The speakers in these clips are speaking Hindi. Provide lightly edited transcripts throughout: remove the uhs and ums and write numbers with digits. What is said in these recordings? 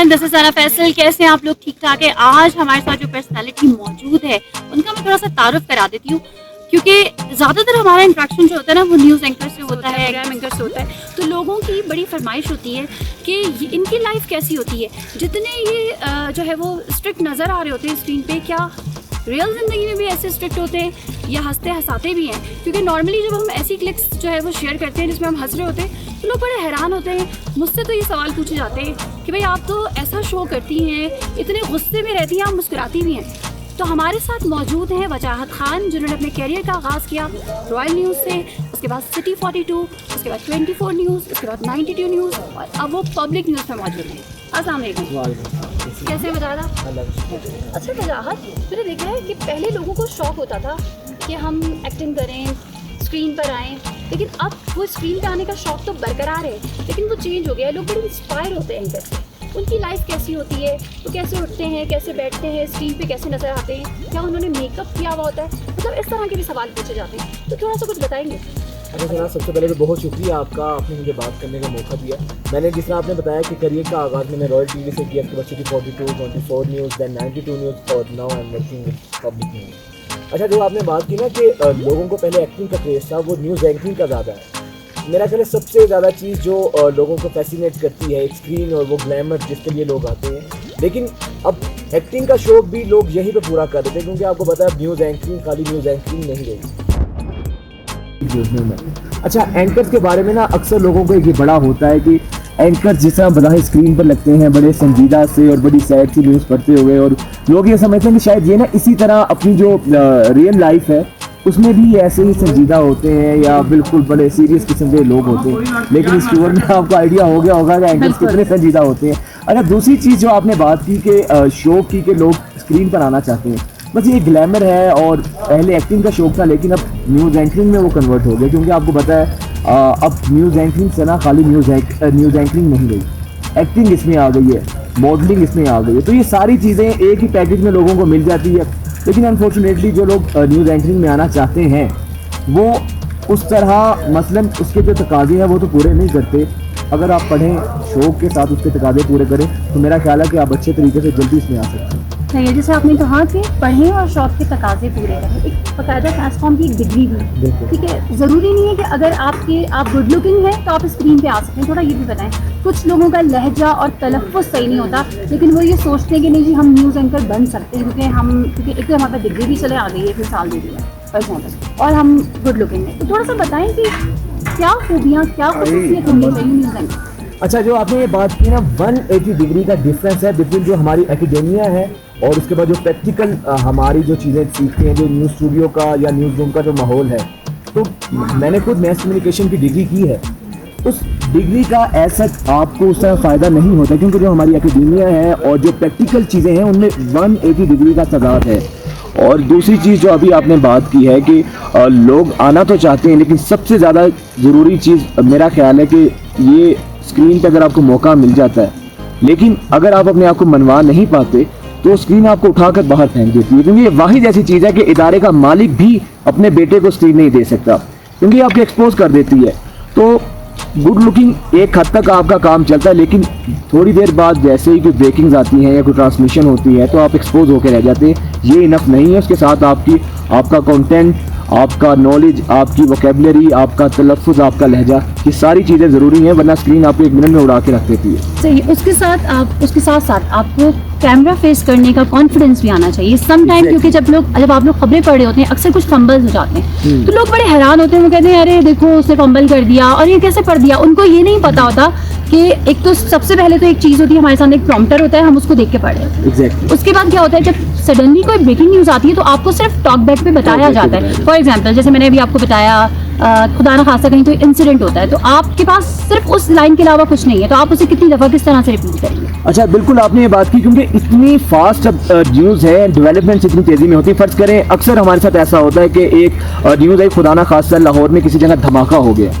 एवरीवन, दिस इज सना फैसल। कैसे हैं आप लोग? ठीक ठाक है। आज हमारे साथ जो पर्सनालिटी मौजूद है उनका मैं थोड़ा सा तारुफ करा देती हूँ, क्योंकि ज़्यादातर हमारा इंट्रैक्शन जो होता है ना वो न्यूज़ एंकर से होता है, प्रोग्राम एंकर से होता है। तो लोगों की बड़ी फरमाइश होती है कि इनकी लाइफ कैसी होती है। जितने ये जो है वो स्ट्रिक्ट नज़र आ रहे होते हैं स्क्रीन पे, क्या रियल ज़िंदगी में भी ऐसे स्ट्रिक्ट होते हैं या हंसते हंसाते भी हैं? क्योंकि नॉर्मली जब हम ऐसी क्लिक्स जो है वो शेयर करते हैं जिसमें हम हंस रहे होते हैं तो लोग बड़े हैरान होते हैं। मुझसे तो ये सवाल पूछे जाते हैं कि भाई आप तो ऐसा शो करती हैं, इतने गुस्से में रहती हैं, आप मुस्कुराती भी हैं। तो हमारे साथ मौजूद हैं वजाहत खान, जिन्होंने अपने कैरियर का आगाज़ किया रॉयल न्यूज़ से, उसके बाद सिटी 42, उसके बाद 24 न्यूज़, उसके बाद 92 न्यूज़ और अब वो पब्लिक न्यूज़ में मौजूद हैं। अस्सलाम वालेकुम। कैसे वजाहत? अच्छा वजाहत, मैंने देखा है कि पहले लोगों को शौक होता था कि हम एक्टिंग करें, स्क्रीन पर आएँ, लेकिन अब वो स्क्रीन पर आने का शौक तो बरकरार है, लेकिन वो चेंज हो गया है। लोग बड़े इंस्पायर होते हैं एंकर से। उनकी लाइफ कैसी होती है, वो कैसे उठते हैं, कैसे बैठते हैं, स्क्रीन पे कैसे नज़र आते हैं, क्या उन्होंने मेकअप किया हुआ होता है, मतलब इस तरह के भी सवाल पूछे जाते हैं। तो थोड़ा सा कुछ बताएंगे? अच्छा सना, सबसे पहले तो बहुत शुक्रिया आपका, आपने मुझे बात करने का मौका दिया। मैंने जिस तरह आपने बताया कि करियर का आगाज़ मैंने रॉयल टीवी से किया, उसके बाद सिटी 42, 24 न्यूज़, दैन 92 न्यूज़ और now I am working with public news. अच्छा, जो आपने बात की ना कि लोगों को पहले एक्टिंग का क्रेज़ था, वो न्यूज़ एंकरिंग का ज़्यादा है। मेरा ख्याल है सबसे ज़्यादा चीज़ जो लोगों को फैसिनेट करती है एक स्क्रीन और वो ग्लैमर जिसके लिए लोग आते हैं। लेकिन अब एक्टिंग का शौक भी लोग यहीं पे पूरा कर देते हैं, क्योंकि आपको पता है न्यूज़ एंकरिंग खाली न्यूज़ एंकरिंग नहीं रही। अच्छा, एंकर्स के बारे में ना अक्सर लोगों को ये बड़ा होता है कि एंकर्स जिस तरह बड़ा स्क्रीन पर लगते हैं बड़े संजीदा से और बड़ी सैड सी न्यूज़ पढ़ते हुए, और लोग ये समझते हैं कि शायद ये ना इसी तरह अपनी जो रियल लाइफ है उसमें भी ऐसे ही संजीदा होते हैं या बिल्कुल बड़े सीरियस किस्म के लोग होते हैं। लेकिन इस टूर में आपको आइडिया हो गया होगा कि एंकर्स कितने संजीदा होते हैं। अच्छा, दूसरी चीज़ जो आपने बात की कि शो की कि लोग स्क्रीन पर आना चाहते हैं, बस ये ग्लैमर है। और पहले एक्टिंग का शौक था, लेकिन अब न्यूज़ एंकरिंग में वो कन्वर्ट हो गया, क्योंकि आपको पता है अब न्यूज़ एंकरिंग से ना खाली न्यूज़ एंकरिंग नहीं रही, एक्टिंग इसमें आ गई है, मॉडलिंग इसमें आ गई है। तो ये सारी चीज़ें एक ही पैकेज में लोगों को मिल जाती है। लेकिन अनफॉर्चुनेटली जो लोग न्यूज़ एंकरिंग में आना चाहते हैं वो उस तरह मसलन उसके जो तकाज़े हैं वो तो पूरे नहीं करते। अगर आप पढ़ें, शौक के साथ उसके तकाज़े पूरे करें, तो मेरा ख्याल है कि आप अच्छे तरीके से जल्दी इसमें आ सकते हैं। सही, जैसे आपने कहा कि पढ़ें और शौक के तकाजे पूरे करें, एक बाकायदा ट्रांसफॉर्म की एक डिग्री भी, ठीक है। ज़रूरी नहीं है कि अगर आप गुड लुकिंग हैं तो आप स्क्रीन पे आ सकते हैं। थोड़ा ये भी बताएं, कुछ लोगों का लहजा और तलफ़्फ़ुज़ सही नहीं होता, लेकिन वो ये सोचते हैं कि नहीं जी हम न्यूज़ एंकर बन सकते हैं, क्योंकि एक तो हमारे पास डिग्री भी चले आ गई है, फिर साल दे दिया फॉर एग्जाम्पल, और हम गुड लुकिंग हैं। तो थोड़ा सा बताएं कि क्या खूबियाँ, क्या खसूसियत होनी चाहिए न्यूज़ एंकर? अच्छा, जो आपने ये बात की ना, 180 डिग्री का डिफरेंस है बिटवीन जो हमारी एकेडेमिया है और उसके बाद जो प्रैक्टिकल हमारी जो चीज़ें सीखते हैं, जो न्यूज़ स्टूडियो का या न्यूज़ रूम का जो माहौल है। तो मैंने खुद मैस कम्युनिकेशन की डिग्री की है। उस डिग्री का ऐसा आपको उसका फ़ायदा नहीं होता, क्योंकि जो हमारी एकेडेमिया है और जो प्रैक्टिकल चीज़ें हैं उनमें 180 डिग्री का तजाद है। और दूसरी चीज़ जो अभी आपने बात की है कि लोग आना तो चाहते हैं, लेकिन सबसे ज़्यादा ज़रूरी चीज़ मेरा ख्याल है कि ये स्क्रीन पर अगर आपको मौका मिल जाता है, लेकिन अगर आप अपने आप को मनवा नहीं पाते तो स्क्रीन आपको उठाकर बाहर फेंक देती है। क्योंकि ये वाहिद ऐसी चीज़ है कि इदारे का मालिक भी अपने बेटे को स्क्रीन नहीं दे सकता, क्योंकि आपको एक्सपोज कर देती है। तो गुड लुकिंग एक हद तक आपका काम चलता है, लेकिन थोड़ी देर बाद जैसे ही कोई ब्रेकिंग्स आती हैं या कोई ट्रांसमिशन होती है तो आप एक्सपोज होकर रह जाते हैं। ये इनफ नहीं है, उसके साथ आपका कंटेंट, आपका नॉलेज, आपकी वोकेबलरी, आपका तलफ़्फ़ुज़, आपका लहजा, ये सारी चीज़ें ज़रूरी हैं, वरना स्क्रीन आपको एक मिनट में उड़ा के रख देती है। सही, उसके साथ साथ आपको कैमरा फेस करने का कॉन्फिडेंस भी आना चाहिए समटाइम, क्योंकि जब आप लोग खबरें पढ़ रहे होते हैं अक्सर कुछ फंबल्स हो जाते हैं, तो लोग बड़े हैरान होते हैं। वो कहते हैं अरे देखो उसने फंबल कर दिया, और ये कैसे पढ़ दिया। उनको ये नहीं पता होता कि एक तो सबसे पहले तो एक चीज़ होती है, हमारे सामने एक प्रॉम्प्टर होता है, हम उसको देख के पढ़ रहे हैं। उसके बाद क्या होता है, जब सडनली कोई ब्रेकिंग न्यूज़ आती है तो आपको सिर्फ टॉक बैक पे बताया जाता है। फॉर एग्जाम्पल, जैसे मैंने अभी आपको बताया खुदा न खासा कहीं तो इंसिडेंट होता है, तो आपके पास सिर्फ उस लाइन के अलावा कुछ नहीं है, तो आप उसे कितनी दफ़ा किस तरह से रिपीट करेंगे? अच्छा, बिल्कुल आपने ये बात की, क्योंकि इतनी फास्ट अब न्यूज़ है, डेवलपमेंट इतनी तेज़ी में होती है। फ़र्ज़ करें अक्सर हमारे साथ ऐसा होता है कि एक न्यूज़ है, खुदा न खासा लाहौर में किसी जगह धमाका हो गया।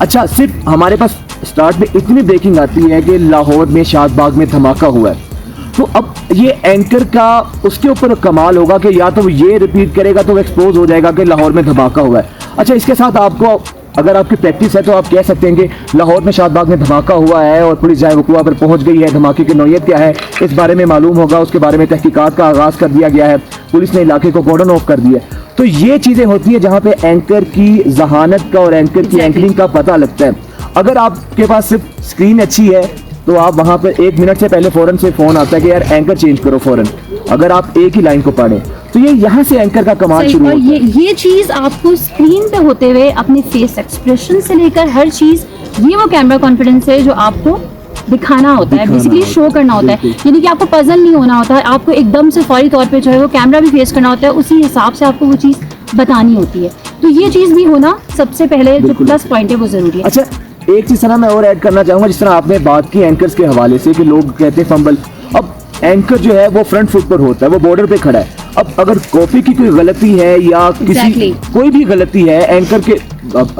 अच्छा, सिर्फ हमारे पास स्टार्ट में इतनी ब्रेकिंग आती है कि लाहौर में शादबाग में धमाका हुआ है, तो अब ये एंकर का उसके ऊपर कमाल होगा कि या तो ये रिपीट करेगा तो एक्सपोज हो जाएगा कि लाहौर में धमाका हुआ है। अच्छा, इसके साथ आपको अगर आपकी प्रैक्टिस है तो आप कह सकते हैं कि लाहौर में शादबाग में धमाका हुआ है और पुलिस जाए वकूआ पर पहुंच गई है, धमाके की नौयत क्या है इस बारे में मालूम होगा, उसके बारे में तहकीकात का आगाज़ कर दिया गया है, पुलिस ने इलाके को कॉर्डन ऑफ कर दिया। तो ये चीज़ें होती हैं जहाँ पे एंकर की जहानत का और एंकर की एंकरिंग का पता लगता है। अगर आपके पास सिर्फ स्क्रीन अच्छी है तो आप वहाँ पर 1 मिनट से पहले फ़ौरन से फ़ोन आता है कि यार एंकर चेंज करो फ़ौरन, अगर आप एक ही लाइन को पढ़ें तो ये यहाँ से एंकर का कमाल शुरू होता है। ये चीज आपको स्क्रीन पे होते हुए अपने फेस एक्सप्रेशन से लेकर हर चीज, ये वो कैमरा कॉन्फिडेंस है जो आपको दिखाना होता है, बेसिकली शो करना होता है। यानी कि आपको पजल नहीं होना होता है, आपको एकदम से फौरी तौर पे जो है वो कैमरा भी फेस करना होता है, उसी हिसाब से आपको वो चीज़ बतानी होती है। तो ये चीज़ भी होना सबसे पहले जो प्लस पॉइंट है वो जरूरी है। अच्छा, एक चीज़ सना मैं और ऐड करना चाहूँगा, जिस तरह आपने बात की एंकर्स के हवाले से कि लोग कहते हैं फंबल। अब एंकर जो है वो फ्रंट फुट पर होता है, वो बॉर्डर पे खड़ा है। अब अगर कॉपी की कोई गलती है या किसी कोई भी गलती है, एंकर के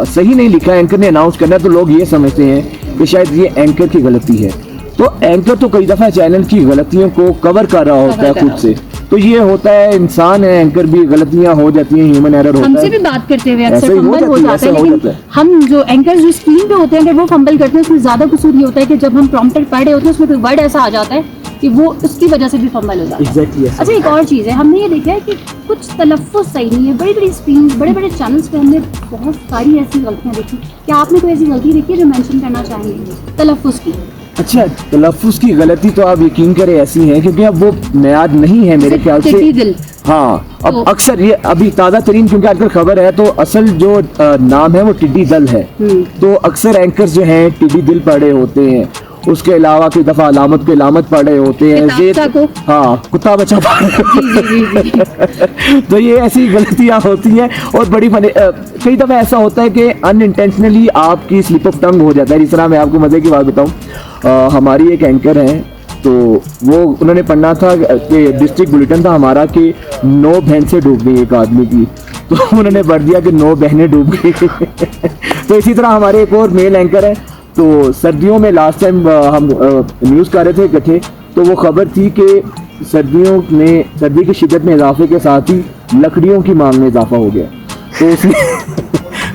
सही नहीं लिखा, एंकर ने अनाउंस करना है, तो लोग ये समझते हैं कि शायद ये एंकर की गलती है। तो एंकर तो कई दफ़ा चैनल की गलतियों को कवर कर रहा होता है खुद से, तो ये होता है, इंसान है, एंकर भी गलतियां हो जाती हैं, ह्यूमन एरर होता है। हमसे भी बात करते हुए अक्सर फंबल हो जाता है, लेकिन हम जो एंकर जो स्क्रीन पे होते हैं अगर वो फंबल करते हैं, उसमें ज्यादा कसूर ये होता है कि जब हम प्रॉम्प्टर पढ़ रहे होते हैं उसमें कोई वर्ड ऐसा आ जाता है कि वो उसकी वजह से भी फंबल हो जाता है। Exactly, yes. अच्छा, एक और चीज़ है, हमने ये देखा है कि कुछ तलफ़्फ़ुज़ सही नहीं है, बड़ी बड़ी स्क्रीन, बड़े बड़े चैनल्स पे हमने बहुत सारी ऐसी गलतियाँ देखी। क्या आपने कोई ऐसी गलती देखी है जो मेंशन करना चाहेंगे तलफ़्फ़ुज़ की? अच्छा, तलफ़्फ़ुज़ की गलती तो आप यकीन करें ऐसी है, क्योंकि अब वो म्याद नहीं है मेरे ख्याल से। हाँ, अब अक्सर ये अभी ताज़ा तरीन, क्योंकि आजकल खबर है, तो असल जो नाम है वो टिड्डी दल है। तो अक्सर एंकर्स जो हैं टिड्डी दिल पढ़े होते हैं, उसके अलावा कई दफ़ा अलामत के अलामत पढ़े होते हैं, हाँ, कुत्ता बच्चा तो ये ऐसी गलतियाँ होती हैं और बड़ी कई दफ़ा ऐसा होता है कि अनइंटेंशनली आपकी स्लिप ऑफ टंग हो जाता है। जिस तरह मैं आपको मज़े की बात बताऊँ, हमारी एक एंकर हैं, तो वो उन्होंने पढ़ना था कि डिस्ट्रिक्ट बुलेटिन था हमारा कि 9 भैंसें डूब गई एक आदमी की, तो उन्होंने पढ़ दिया कि 9 बहनें डूब गई तो इसी तरह हमारे एक और मेल एंकर है, तो सर्दियों में लास्ट टाइम हम न्यूज़ कर रहे थे इकट्ठे, तो वो खबर थी कि सर्दियों में सर्दी की शिद्दत में इजाफे के साथ ही लकड़ियों की मांग में इजाफा हो गया। तो उसमें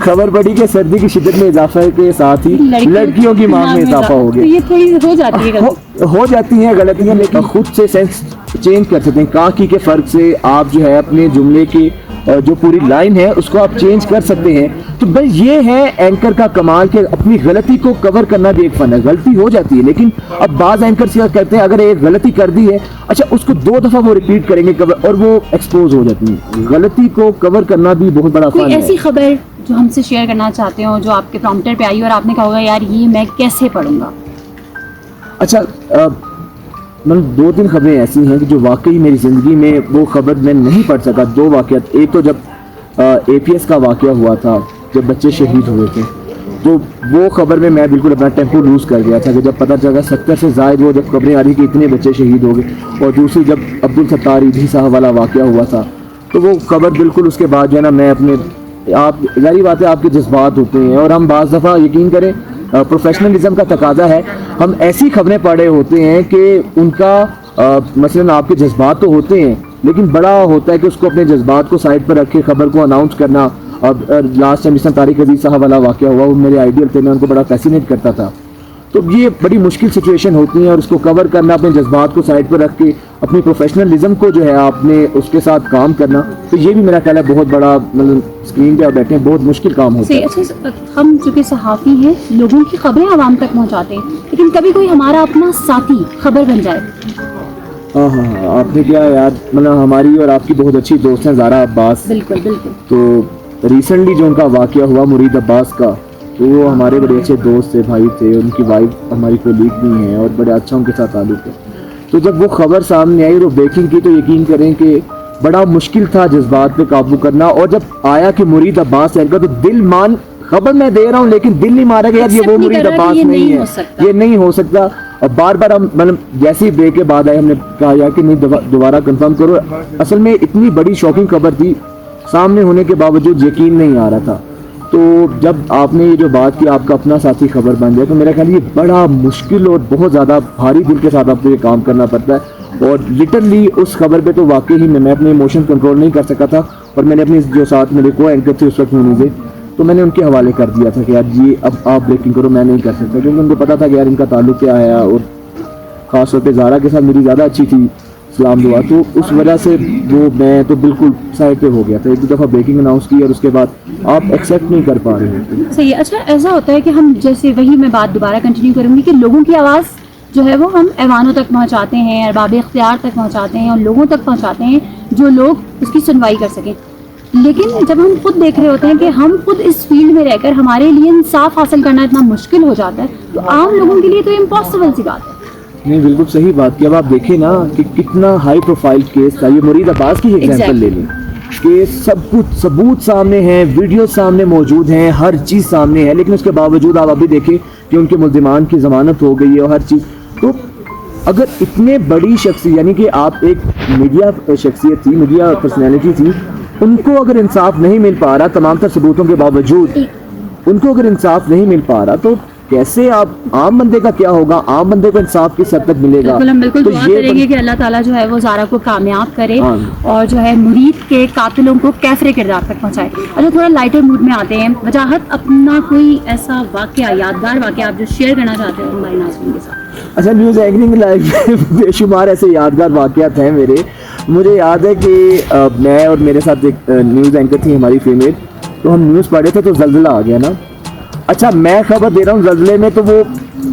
खबर पड़ी कि सर्दी की शिद्दत में इजाफे के साथ ही लड़कियों की मांग में इजाफा हो गया। तो ये थोड़ी हो जाती है हो जाती हैं गलतियाँ, लेकिन खुद से सेंस चेंज कर सकते हैं। काकी के फ़र्क से आप जो है अपने जुमले की जो पूरी लाइन है उसको आप चेंज कर सकते हैं। तो भाई ये है एंकर का कमाल कि अपनी गलती को कवर करना भी एक फन है। गलती हो जाती है, लेकिन अब बाज़ एंकर क्या करते हैं, अगर एक गलती कर दी है, अच्छा उसको 2 दफ़ा वो रिपीट करेंगे कवर, और वो एक्सपोज हो जाती है। गलती को कवर करना भी बहुत बड़ा फन है। ऐसी खबर जो हमसे शेयर करना चाहते हो, जो आपके प्रॉम्प्टर पे आई और आपने कहा होगा यार ये मैं कैसे पढ़ूंगा? अच्छा, मतलब 2-3 खबरें ऐसी हैं कि जो वाकई मेरी ज़िंदगी में वो खबर मैं नहीं पढ़ सका। 2 वाक़यात, एक तो जब APS का वाक़या हुआ था, जब बच्चे शहीद हुए थे, तो वो खबर में मैं बिल्कुल अपना टेम्पो लूज़ कर गया था कि जब पता चला 70 से ज़ायद वो जब खबरें आ रही कि इतने बच्चे शहीद हो गए। और दूसरी जब अब्दुल सत्तार ईदी साहब वाला वाक़या हुआ था, तो वो खबर बिल्कुल उसके बाद जो है ना, मैं अपने आप, जाहिर बात है आपके जज्बात होते हैं, और हम बाज़ दफ़ा यकीन करें प्रोफेशनलिज्म का तकाजा है, हम ऐसी खबरें पढ़ रहे होते हैं कि उनका मसलन आपके जज्बात तो होते हैं, लेकिन बड़ा होता है कि उसको अपने जज्बात को साइड पर रख के खबर को अनाउंस करना। अब लास्ट टाइम जिस तरह तारिक अजीज साहब वाला वाक़या हुआ, वो मेरे आइडियल थे, मैं उनको बड़ा फैसिनेट करता था। तो ये बड़ी मुश्किल सिचुएशन होती है, और उसको कवर करना, अपने जज्बात को साइड पर रख के अपनी प्रोफेशनलिज्म को जो है आपने उसके साथ काम करना, तो ये भी मेरा ख्याल है बहुत बड़ा, मतलब स्क्रीन पे आप बैठे हैं, बहुत मुश्किल काम होता है। अच्छा, हम चूँकि सहाफ़ी हैं, लोगों की खबरें आवाम तक पहुँचाते हैं, लेकिन कभी कोई हमारा अपना साथी खबर बन जाए। हाँ, आपने क्या यार, मतलब हमारी और आपकी बहुत अच्छी दोस्त हैं ज़ारा अब्बास। बिल्कुल बिल्कुल। तो रिसेंटली जो उनका वाक़या हुआ मुरीद अब्बास का, तो वो हमारे बड़े अच्छे दोस्त थे, भाई थे, उनकी वाइफ हमारी कोलीग भी हैं और बड़े अच्छा उनके साथ ताल्लुक़ है। तो जब वो खबर सामने आई, वो ब्रेकिंग की, तो यकीन करें कि बड़ा मुश्किल था जज्बात पे काबू करना। और जब आया कि मुरीद अब्बास एंकर, तो दिल मान, खबर मैं दे रहा हूँ लेकिन दिल नहीं मारा गया, ये वो मुरीद अब्बास नहीं है, ये नहीं हो सकता। और बार बार हम, मतलब जैसे ही ब्रेक के बाद आए, हमने कहा यार कि नहीं दोबारा कंफर्म करो। असल में इतनी बड़ी शॉकिंग खबर थी, सामने होने के बावजूद यकीन नहीं आ रहा था। तो जब आपने ये जो बात की आपका अपना साथी खबर बन जाए, तो मेरा ख्याल ये बड़ा मुश्किल और बहुत ज़्यादा भारी दिल के साथ आपको ये काम करना पड़ता है। और लिटरली उस खबर पे तो वाकई ही मैं अपने इमोशन कंट्रोल नहीं कर सका था, और मैंने अपनी जो साथ मेरे को एंकर थे उस वक्त होने से, तो मैंने उनके हवाले कर दिया था कि यार ये अब आप ब्रेकिंग करो, मैं नहीं कर सकता, क्योंकि उनको पता था कि यार इनका ताल्लुक क्या है, और ख़ास तौर पे ज़ारा के साथ मेरी ज़्यादा अच्छी थी सलाम दुआ, तो उस वजह से वो मैं तो बिल्कुल साइड पे हो गया था। एक दो दफ़ा ब्रेकिंग अनाउंस की और उसके बाद आप एक्सेप्ट नहीं कर पा रहे होते। सही है। अच्छा, ऐसा होता है कि हम जैसे वही मैं बात दोबारा कंटिन्यू करूँगी कि लोगों की आवाज़ जो है वो हम ऐवानों तक पहुँचाते हैं, अरबाब इख्तियार तक पहुँचाते हैं और लोगों तक पहुँचाते हैं जो लोग उसकी सुनवाई कर सकें। लेकिन जब हम खुद देख रहे होते हैं कि हम खुद इस फील्ड में रहकर हमारे लिए इंसाफ हासिल करना इतना मुश्किल हो जाता है, तो आम लोगों के लिए तो इम्पॉसिबल सी बात है। नहीं, बिल्कुल सही बात की। अब आप देखें ना कि कितना हाई प्रोफाइल केस था, ये मुरीद अब्बास की एग्जांपल ले लें कि सब कुछ सबूत सामने हैं, वीडियो सामने मौजूद हैं, हर चीज़ सामने है, लेकिन उसके बावजूद आप अभी देखें कि उनके मुल्जिमान की ज़मानत हो गई है और हर चीज़। तो अगर इतने बड़ी शख्सियत, यानी कि आप एक मीडिया शख्सियत थी, मीडिया पर्सनैलिटी थी, उनको अगर इंसाफ नहीं मिल पा रहा तमाम तर सबूतों के बावजूद, उनको अगर इंसाफ नहीं मिल पा रहा, तो कैसे आप आम बंदे का क्या होगा? आम बंदे को इंसाफ किस हद तक मिलेगा? बिल्कुल, हम बिल्कुल तो दुआ ये करेंगे कि अल्लाह ताला जो है वो ज़ारा को कामयाब करे हाँ। और जो है मुरीद के कातिलों को कैफरे किरदार तक पहुंचाए। अच्छा, थोड़ा लाइटर मूड में आते हैं। वजाहत, अपना कोई ऐसा वाकया, यादगार वाकया आप जो शेयर करना चाहते हो हमारे नाज़रीन के साथ? अच्छा, न्यूज़ एंकरिंग लाइफ में बेशुमार ऐसे यादगार वाक़यात हैं मेरे। मुझे याद है कि मैं और मेरे साथ एक न्यूज़ एंकर थी हमारी फीमेल, तो हम न्यूज़ पढ़ रहे थे तो ज़ल्ज़ला आ गया ना। अच्छा, मैं खबर दे रहा हूँ ज़ल्ज़ले में, तो वो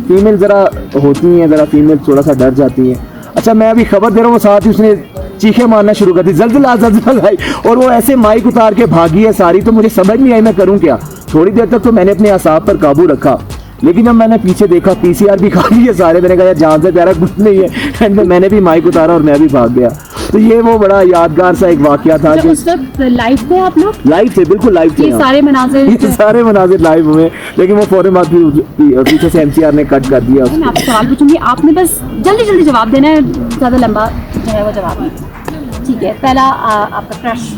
फीमेल ज़रा होती हैं, ज़रा फीमेल थोड़ा सा डर जाती हैं। अच्छा, मैं अभी खबर दे रहा हूँ, वो साथ ही उसने चीखें मारना शुरू कर दी, ज़ल्ज़ला ज़ल्ज़ला भाई, और वो ऐसे माइक उतार के भागी है सारी। तो मुझे समझ नहीं आई मैं करूँ क्या। थोड़ी देर तक तो मैंने अपने असाब पर काबू रखा, लेकिन जब मैंने पीछे देखा पीसीआर भी खाली है सारे, मैंने कहा यार जान से प्यारा कुछ नहीं है, एंड में मैंने भी माइक उतारा और मैं भी भाग गया। तो ये वो बड़ा यादगार सा एक वाकया था। अच्छा, उस वक्त लाइव थे आप लोग? लाइव थे, बिल्कुल लाइव थे। ये सारे मनाज़िर ये सारे मनाजिर लाइव हुए, लेकिन वो फौरन बाद पीछे से एमसीआर ने कट कर दिया। मैं आपसे सवाल पूछूंगी, आपने बस जल्दी जल्दी जवाब देना है, ज़्यादा लंबा जो है वो जवाब नहीं। ठीक है, पहला आपका क्रश।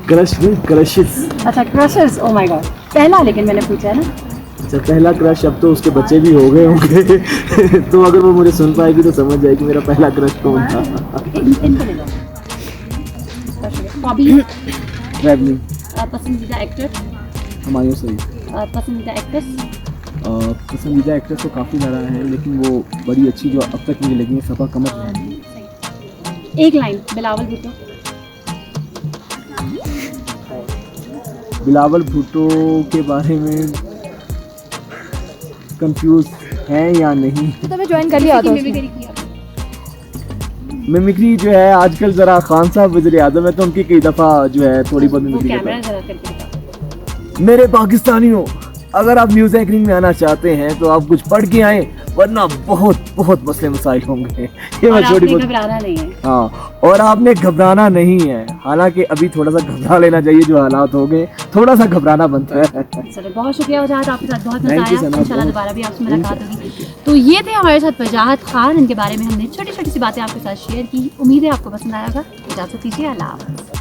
क्रश नहीं, क्रशेस। अच्छा, क्रशेस, ओह माय गॉड। पहला लेकिन मैंने पूछा है ना। अच्छा, पहला क्रश, अब तो उसके बच्चे भी हो गए होंगे तो अगर वो मुझे सुन पाएगी तो समझ जाएगी मेरा पहला क्रश कौन था। इनको ले लो। Hobby, travelling. पसंदीदा एक्टर, हुमायूं सईद। पसंदीदा एक्ट्रेस, पसंदीदा एक्ट्रेस तो काफ़ी ज़्यादा है, लेकिन वो बड़ी अच्छी जो अब तक मुझे लगी है सफ़ा कमर। एक लाइन, बिलावल भुट्टो। बिलावल भुट्टो के बारे में कंफ्यूज हैं या नहीं? तो मैं ज्वाइन कर लिया था। मिमिक्री जो है आजकल ज़रा खान साहब वज़ीर आज़म है, तो उनकी कई दफ़ा जो है थोड़ी बहुत मिमिक्री करता है। कैमरा जरा करके दिखाओ। मेरे पाकिस्तानियों, अगर आप न्यूज़ एंकरिंग में आना चाहते हैं तो आप कुछ पढ़ के आएँ, वरना बहुत बहुत मसले मसाइल होंगे। ये मैं छोटी बहुत घबराना नहीं है। हाँ, और आपने घबराना नहीं है। हालांकि अभी थोड़ा सा घबरा लेना चाहिए, जो हालात हो गए थोड़ा सा घबराना बनता है। चलो, बहुत शुक्रिया वजाहत, आपके साथ बहुत मजा Thank you, आया। सना, इंशाल्लाह बहुत- दोबारा भी आपसे मुलाकात होगी। तो ये थे हमारे साथ वजाहत खान, इनके बारे में हमने छोटी छोटी सी बातें आपके साथ शेयर की। उम्मीद है आपको पसंद आएगा। इजाज़त दीजिए, अल्लाह हाफ़िज़।